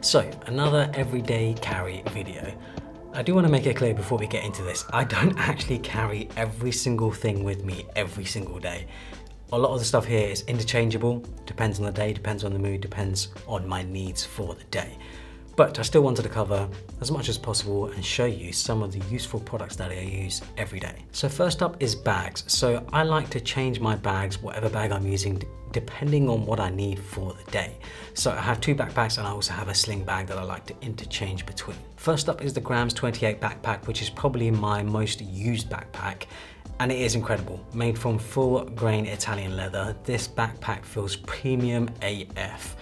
So, another everyday carry video. I do want to make it clear before we get into this, I don't actually carry every single thing with me every single day. A lot of the stuff here is interchangeable, depends on the day, depends on the mood, depends on my needs for the day. But I still wanted to cover as much as possible and show you some of the useful products that I use every day. So first up is bags. So I like to change my bags, whatever bag I'm using, depending on what I need for the day. So I have two backpacks and I also have a sling bag that I like to interchange between. First up is the Grams 28 backpack, which is probably my most used backpack. And it is incredible. Made from full grain Italian leather, this backpack feels premium AF.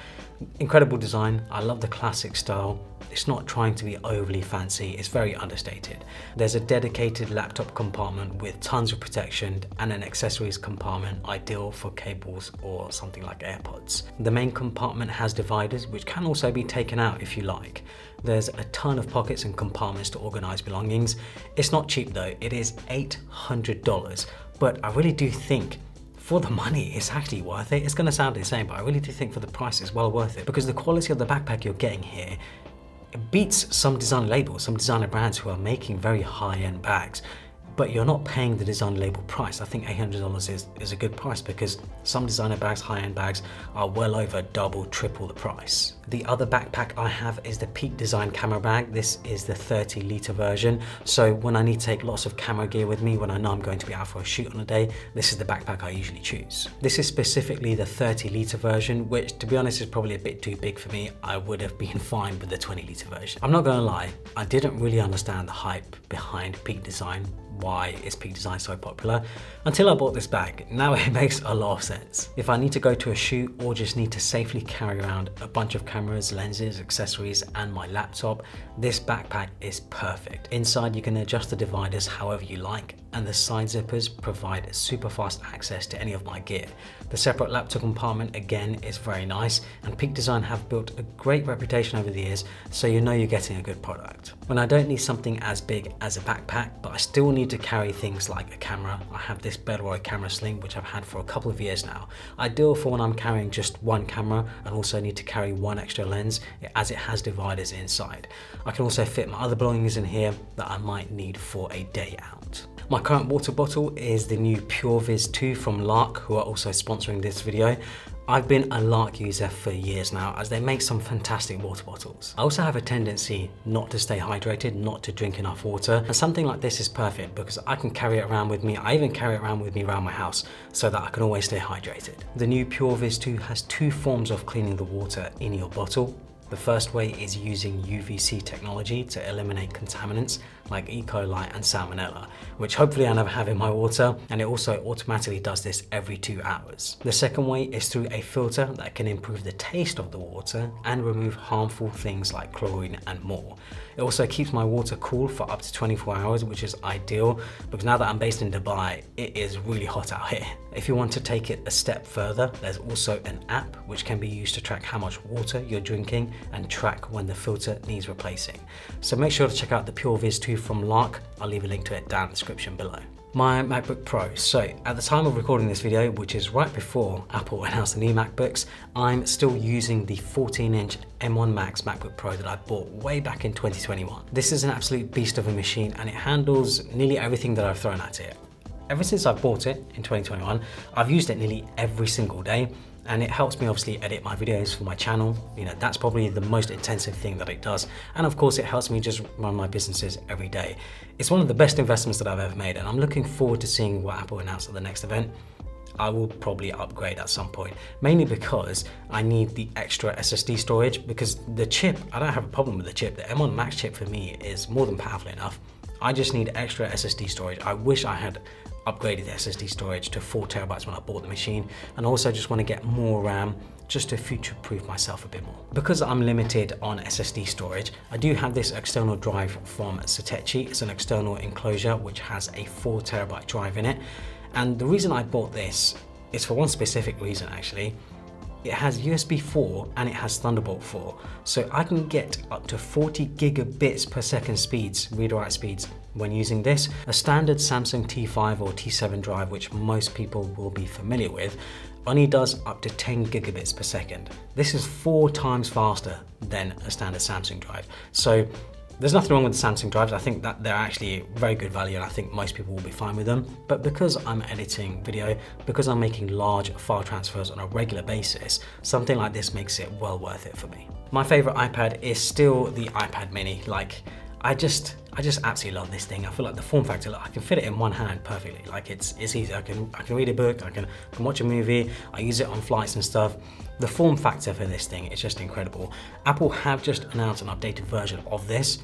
Incredible design. I love the classic style. It's not trying to be overly fancy, it's very understated. There's a dedicated laptop compartment with tons of protection and an accessories compartment ideal for cables or something like AirPods. The main compartment has dividers which can also be taken out if you like. There's a ton of pockets and compartments to organize belongings. It's not cheap though, it is $800, but I really do think for the money, it's actually worth it. It's gonna sound insane, but I really do think for the price it's well worth it because the quality of the backpack you're getting here beats some designer labels, some designer brands who are making very high-end bags. But you're not paying the design label price. I think $800 is a good price because some designer bags, high-end bags, are well over double, triple the price. The other backpack I have is the Peak Design camera bag. This is the 30-litre version. So when I need to take lots of camera gear with me, when I know I'm going to be out for a shoot on a day, this is the backpack I usually choose. This is specifically the 30-litre version, which to be honest is probably a bit too big for me. I would have been fine with the 20-litre version. I'm not gonna lie, I didn't really understand the hype behind Peak Design. Why is Peak Design so popular until I bought this bag. Now it makes a lot of sense. If I need to go to a shoot or just need to safely carry around a bunch of cameras, lenses, accessories and my laptop, this backpack is perfect. Inside you can adjust the dividers however you like and the side zippers provide super fast access to any of my gear. The separate laptop compartment again is very nice and Peak Design have built a great reputation over the years, so you know you're getting a good product. When I don't need something as big as a backpack but I still need to carry things like a camera, I have this Bellroy camera sling which I've had for a couple of years now. Ideal for when I'm carrying just one camera and also need to carry one extra lens as it has dividers inside. I can also fit my other belongings in here that I might need for a day out. My current water bottle is the new PureViz 2 from Lark, who are also sponsoring this video. I've been a Lark user for years now as they make some fantastic water bottles. I also have a tendency not to stay hydrated, not to drink enough water, and something like this is perfect because I can carry it around with me. I even carry it around with me around my house so that I can always stay hydrated. The new PureViz 2 has two forms of cleaning the water in your bottle. The first way is using UVC technology to eliminate contaminants like E. coli and Salmonella, which hopefully I never have in my water, and it also automatically does this every 2 hours. The second way is through a filter that can improve the taste of the water and remove harmful things like chlorine and more. It also keeps my water cool for up to 24 hours, which is ideal because now that I'm based in Dubai, it is really hot out here. If you want to take it a step further, there's also an app which can be used to track how much water you're drinking and track when the filter needs replacing. So make sure to check out the PureViz 2 from Lark. I'll leave a link to it down in the description below. My MacBook Pro. So at the time of recording this video, which is right before Apple announced the new MacBooks, I'm still using the 14-inch M1 Max MacBook Pro that I bought way back in 2021. This is an absolute beast of a machine and it handles nearly everything that I've thrown at it. Ever since I bought it in 2021, I've used it nearly every single day. And it helps me obviously edit my videos for my channel. You know, that's probably the most intensive thing that it does. And of course it helps me just run my businesses every day. It's one of the best investments that I've ever made and I'm looking forward to seeing what Apple announce at the next event. I will probably upgrade at some point, mainly because I need the extra SSD storage because the chip, I don't have a problem with the chip. The M1 Max chip for me is more than powerful enough. I just need extra SSD storage. I wish I had upgraded the SSD storage to 4 terabytes when I bought the machine, and also just want to get more RAM just to future-proof myself a bit more. Because I'm limited on SSD storage, I do have this external drive from Satechi. It's an external enclosure which has a 4 terabyte drive in it, and the reason I bought this is for one specific reason actually. It has USB 4 and it has Thunderbolt 4, so I can get up to 40 gigabits per second speeds, read-write speeds, when using this. A standard Samsung T5 or T7 drive, which most people will be familiar with, only does up to 10 gigabits per second. This is 4 times faster than a standard Samsung drive. So there's nothing wrong with the Samsung drives. I think that they're actually very good value and I think most people will be fine with them. But because I'm editing video, because I'm making large file transfers on a regular basis, something like this makes it well worth it for me. My favorite iPad is still the iPad mini. Like, I just absolutely love this thing. I feel like the form factor, I can fit it in one hand perfectly. Like it's easy. I can read a book, I can watch a movie, I use it on flights and stuff. The form factor for this thing is just incredible. Apple have just announced an updated version of this,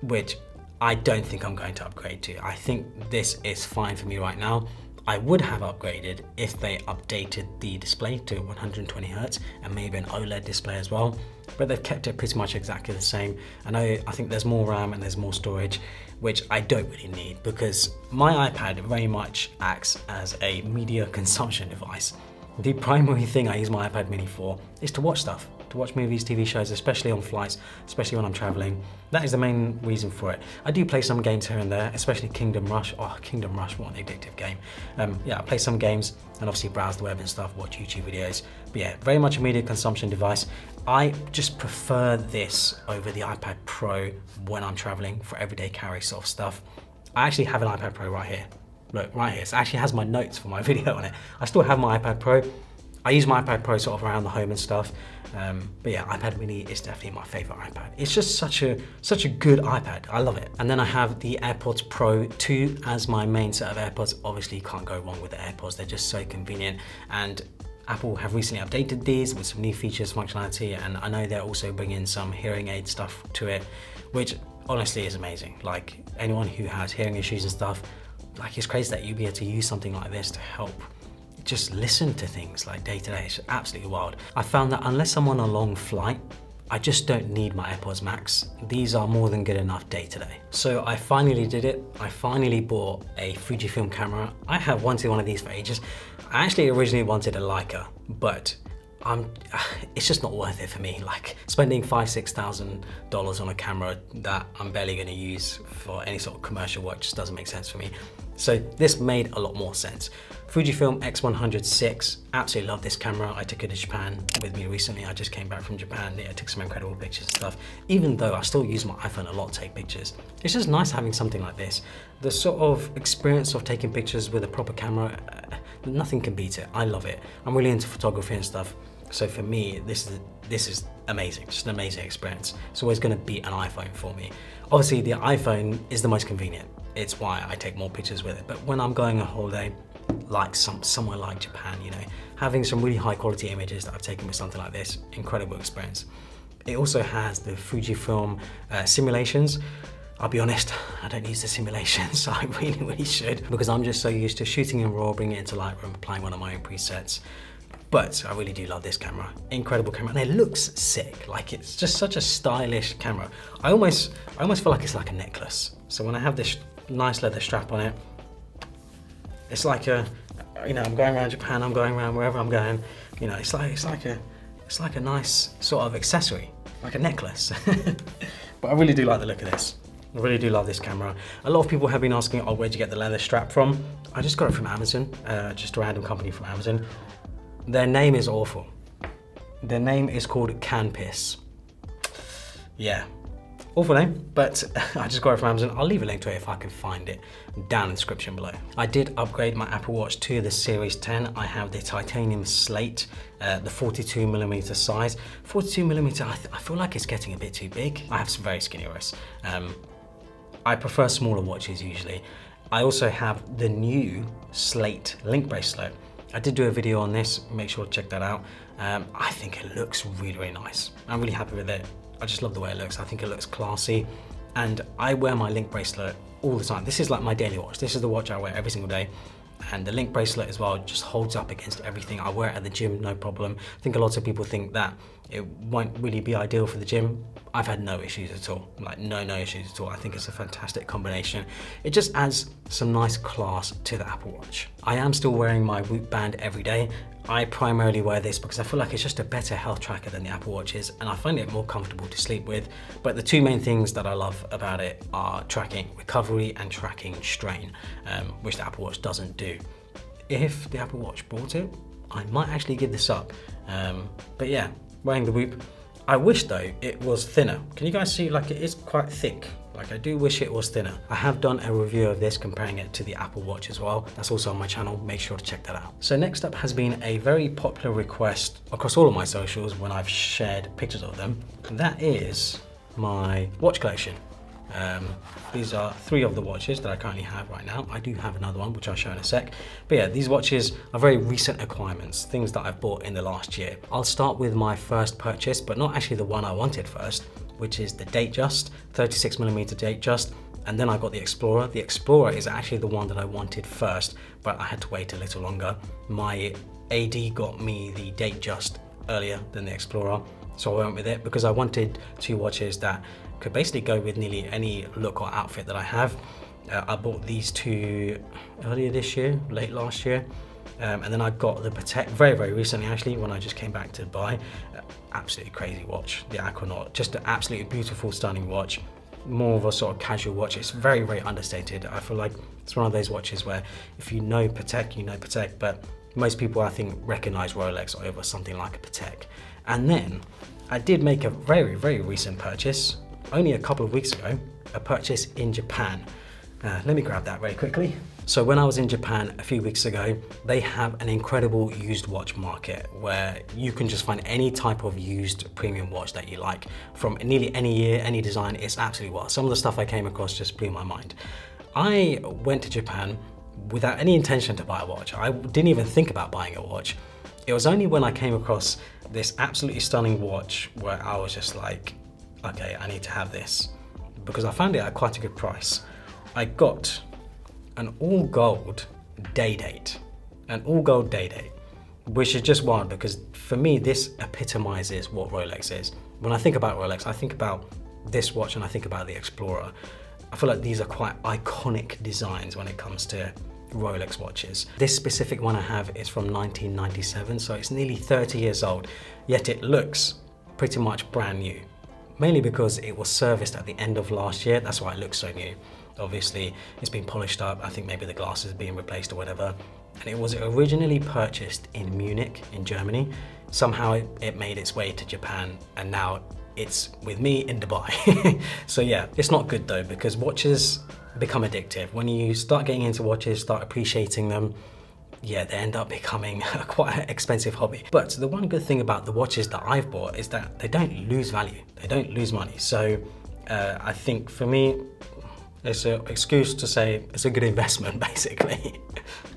which I don't think I'm going to upgrade to. I think this is fine for me right now. I would have upgraded if they updated the display to 120 Hz and maybe an OLED display as well, but they've kept it pretty much exactly the same. I think there's more RAM and there's more storage, which I don't really need because my iPad very much acts as a media consumption device. The primary thing I use my iPad mini for is to watch stuff, to watch movies, TV shows, especially on flights, especially when I'm traveling. That is the main reason for it. I do play some games here and there, especially Kingdom Rush. Oh, Kingdom Rush, what an addictive game. Yeah, I play some games and obviously browse the web and stuff, watch YouTube videos. But yeah, very much a media consumption device. I just prefer this over the iPad Pro when I'm traveling for everyday carry sort of stuff. I actually have an iPad Pro right here. Look, right here. It actually has my notes for my video on it. I still have my iPad Pro. I use my iPad Pro sort of around the home and stuff. But yeah, iPad mini is definitely my favorite iPad. It's just such a good iPad. I love it. And then I have the AirPods Pro 2 as my main set of AirPods. Obviously, you can't go wrong with the AirPods. They're just so convenient. And Apple have recently updated these with some new features, functionality, and I know they're also bringing some hearing aid stuff to it, which honestly is amazing. Like, anyone who has hearing issues and stuff, like, it's crazy that you'd be able to use something like this to help just listen to things like day to day. It's absolutely wild. I found that unless I'm on a long flight, I just don't need my AirPods Max. These are more than good enough day to day. So I finally did it. I finally bought a Fujifilm camera. I have wanted one of these for ages. I actually originally wanted a Leica, but it's just not worth it for me. Like, spending $5,000–6,000 on a camera that I'm barely gonna use for any sort of commercial work just doesn't make sense for me. So this made a lot more sense. Fujifilm X100VI, absolutely love this camera. I took it to Japan with me recently. I just came back from Japan. I took some incredible pictures and stuff. Even though I still use my iPhone a lot to take pictures, it's just nice having something like this. The sort of experience of taking pictures with a proper camera, nothing can beat it. I love it. I'm really into photography and stuff. So for me, this is amazing, just an amazing experience. It's always gonna be an iPhone for me. Obviously the iPhone is the most convenient. It's why I take more pictures with it. But when I'm going on holiday, like somewhere like Japan, you know, having some really high quality images that I've taken with something like this, incredible experience. It also has the Fujifilm simulations. I'll be honest, I don't use the simulations, so I really should, because I'm just so used to shooting in RAW, bringing it into Lightroom, applying one of my own presets. But I really do love this camera. Incredible camera, and it looks sick. Like, it's just such a stylish camera. I almost feel like it's like a necklace. So when I have this nice leather strap on it, it's like a, you know, I'm going around Japan, I'm going around wherever I'm going, you know, it's like a nice sort of accessory, like a necklace. But I really do like the look of this. I really do love this camera. A lot of people have been asking, oh, where'd you get the leather strap from? I just got it from Amazon, just a random company from Amazon. Their name is awful. Their name is called Can Piss. Yeah, awful name, but I just got it from Amazon. I'll leave a link to it if I can find it down in the description below. I did upgrade my Apple Watch to the Series 10. I have the titanium slate, the 42mm size. 42mm, I feel like it's getting a bit too big. I have some very skinny wrists. I prefer smaller watches usually. I also have the new Slate link bracelet. I did do a video on this, make sure to check that out. I think it looks really nice. I'm really happy with it. I just love the way it looks. I think it looks classy. And I wear my link bracelet all the time. This is like my daily watch. This is the watch I wear every single day. And the link bracelet as well just holds up against everything. I wear it at the gym, no problem. I think a lot of people think that it won't really be ideal for the gym. I've had no issues at all, like no issues at all. I think it's a fantastic combination. It just adds some nice class to the Apple Watch. I am still wearing my Whoop band every day. I primarily wear this because I feel like it's just a better health tracker than the Apple Watch is, and I find it more comfortable to sleep with. But the two main things that I love about it are tracking recovery and tracking strain, which the Apple Watch doesn't do. If the Apple Watch brought it, I might actually give this up. But yeah, wearing the Whoop. I wish though it was thinner. Can you guys see, like, it is quite thick? Like, I do wish it was thinner. I have done a review of this comparing it to the Apple Watch as well. That's also on my channel, make sure to check that out. So next up has been a very popular request across all of my socials when I've shared pictures of them. And that is my watch collection. These are 3 of the watches that I currently have right now. I do have another one, which I'll show in a sec. But yeah, these watches are very recent acquirements, things that I've bought in the last year. I'll start with my first purchase, but not actually the one I wanted first, which is the Datejust, 36mm Datejust. And then I got the Explorer. The Explorer is actually the one that I wanted first, but I had to wait a little longer. My AD got me the Datejust earlier than the Explorer, so I went with it because I wanted 2 watches that could basically go with nearly any look or outfit that I have. I bought these 2 earlier this year, late last year. And then I got the Patek very, very recently actually, when I just came back to Dubai. Absolutely crazy watch, the Aquanaut. Just an absolutely beautiful, stunning watch. More of a sort of casual watch. It's very, very understated. I feel like it's one of those watches where if you know Patek, you know Patek, but most people I think recognize Rolex over something like a Patek. And then I did make a very, very recent purchase, only a couple of weeks ago, a purchase in Japan. Let me grab that very quickly. So when I was in Japan a few weeks ago, they have an incredible used watch market where you can just find any type of used premium watch that you like from nearly any year, any design. It's absolutely wild. Some of the stuff I came across just blew my mind. I went to Japan without any intention to buy a watch. I didn't even think about buying a watch. It was only when I came across this absolutely stunning watch where I was just like, okay, I need to have this, because I found it at quite a good price. I got an all gold day date, which is just wild because for me, this epitomizes what Rolex is. When I think about Rolex, I think about this watch and I think about the Explorer. I feel like these are quite iconic designs when it comes to Rolex watches. This specific one I have is from 1997, so it's nearly 30 years old, yet it looks pretty much brand new. Mainly because it was serviced at the end of last year, that's why it looks so new. Obviously, it's been polished up, I think maybe the glass is being replaced or whatever. And it was originally purchased in Munich, in Germany. Somehow it made its way to Japan, and now it's with me in Dubai. So yeah, it's not good though, because watches become addictive. When you start getting into watches, start appreciating them, yeah, they end up becoming quite an expensive hobby. But the one good thing about the watches that I've bought is that they don't lose value, they don't lose money. So I think for me, it's an excuse to say it's a good investment, basically.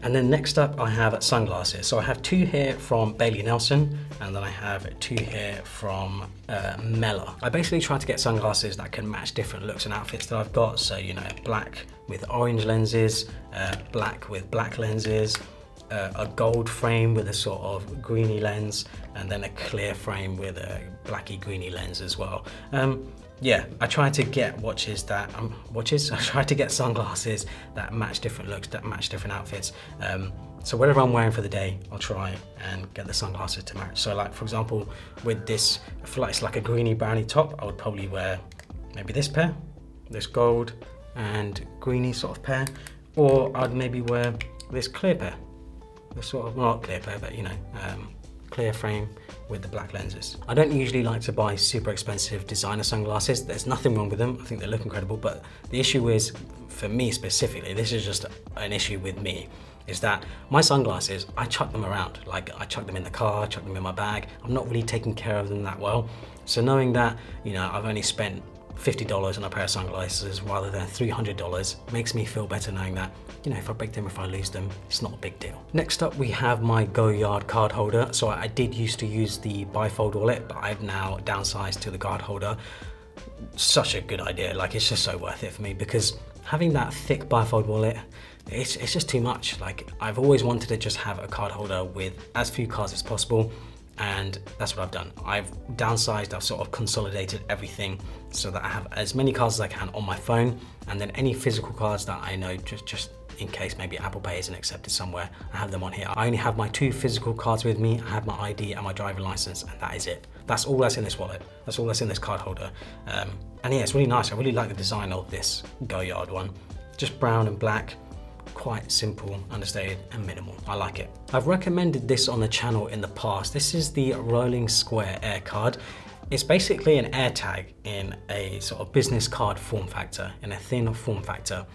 And then next up, I have sunglasses. So I have 2 here from Bailey Nelson, and then I have 2 here from Mela. I basically try to get sunglasses that can match different looks and outfits that I've got. So, you know, black with orange lenses, black with black lenses, a gold frame with a sort of greeny lens, and then a clear frame with a blacky greeny lens as well. Yeah, I try to get watches that, I try to get sunglasses that match different looks, that match different outfits. So whatever I'm wearing for the day, I'll try and get the sunglasses to match. So like, for example, with this, I feel like it's like a greeny browny top, I would probably wear maybe this pair, this gold and greeny sort of pair, or I'd maybe wear this clear pair. This sort of, well, not clear pair, but you know, clear frame with the black lenses. I don't usually like to buy super expensive designer sunglasses. There's nothing wrong with them. I think they look incredible, but the issue is, for me specifically, this is just an issue with me, is that my sunglasses, I chuck them around. Like, I chuck them in the car, I chuck them in my bag. I'm not really taking care of them that well. So knowing that, you know, I've only spent $50 on a pair of sunglasses rather than $300 makes me feel better knowing that, you know, if I break them, if I lose them, it's not a big deal. Next up, we have my Goyard card holder. So I did used to use the bifold wallet, but I've now downsized to the card holder. Such a good idea. Like, it's just so worth it for me, because having that thick bifold wallet, it's just too much. Like, I've always wanted to just have a card holder with as few cards as possible, and that's what I've done. I've downsized, I've sort of consolidated everything so that I have as many cards as I can on my phone, and then any physical cards that I know, just in case maybe Apple Pay isn't accepted somewhere, I have them on here. I only have my 2 physical cards with me. I have my ID and my driving license, and that is it. That's all that's in this wallet. That's all that's in this card holder. And yeah, it's really nice. I really like the design of this Goyard one. Just brown and black. quite simple, understated, and minimal. I like it. I've recommended this on the channel in the past. This is the rolling square air card. It's basically an AirTag in a sort of business card form factor, in a thin form factor.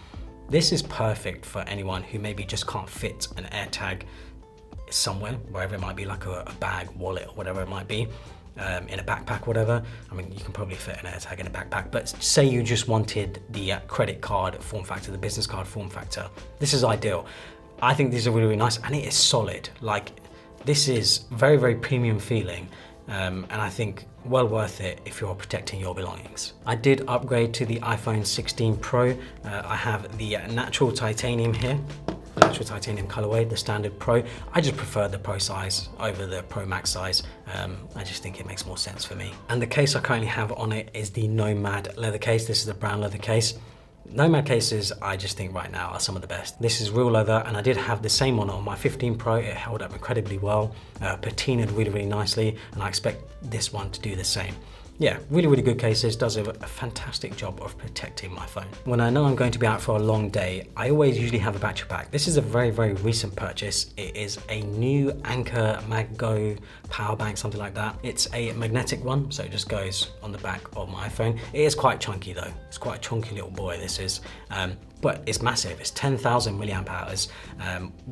This is perfect for anyone who maybe just can't fit an AirTag somewhere, wherever it might be, like a bag, wallet, or whatever it might be, in a backpack, whatever. I mean, you can probably fit an AirTag in a backpack, but say you just wanted the credit card form factor, the business card form factor. This is ideal. I think these are really, really nice, and it is solid. Like, this is very, very premium feeling. And I think well worth it if you're protecting your belongings. I did upgrade to the iPhone 16 Pro. I have the natural titanium here, the natural titanium colorway, the standard Pro. I just prefer the Pro size over the Pro Max size. I just think it makes more sense for me. And the case I currently have on it is the Nomad leather case. This is the brown leather case. Nomad cases, I just think right now are some of the best. This is real leather, and I did have the same one on my 15 Pro. It held up incredibly well, patinaed really, really nicely, and I expect this one to do the same. Yeah, really, really good cases, does a fantastic job of protecting my phone. When I know I'm going to be out for a long day, I always usually have a battery pack. This is a very, very recent purchase. It is a new Anker MagGo power bank, something like that. It's a magnetic one, so it just goes on the back of my iPhone. It is quite chunky though. It's quite a chunky little boy, this is. But it's massive. It's 10,000 milliamp hours,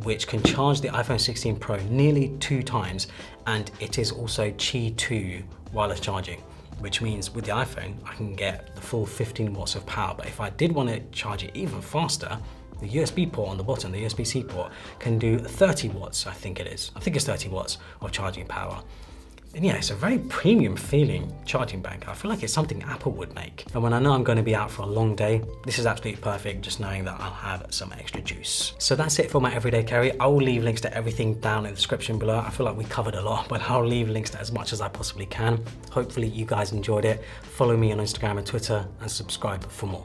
which can charge the iPhone 16 Pro nearly 2 times, and it is also Qi 2 wireless charging, which means with the iPhone, I can get the full 15 watts of power. But if I did want to charge it even faster, the USB port on the bottom, the USB-C port, can do 30 watts, I think it is. I think it's 30 watts of charging power. And yeah, it's a very premium feeling charging bank. I feel like it's something Apple would make. And when I know I'm going to be out for a long day, this is absolutely perfect, just knowing that I'll have some extra juice. So that's it for my everyday carry. I will leave links to everything down in the description below. I feel like we covered a lot, but I'll leave links to as much as I possibly can. Hopefully you guys enjoyed it. Follow me on Instagram and Twitter, and subscribe for more.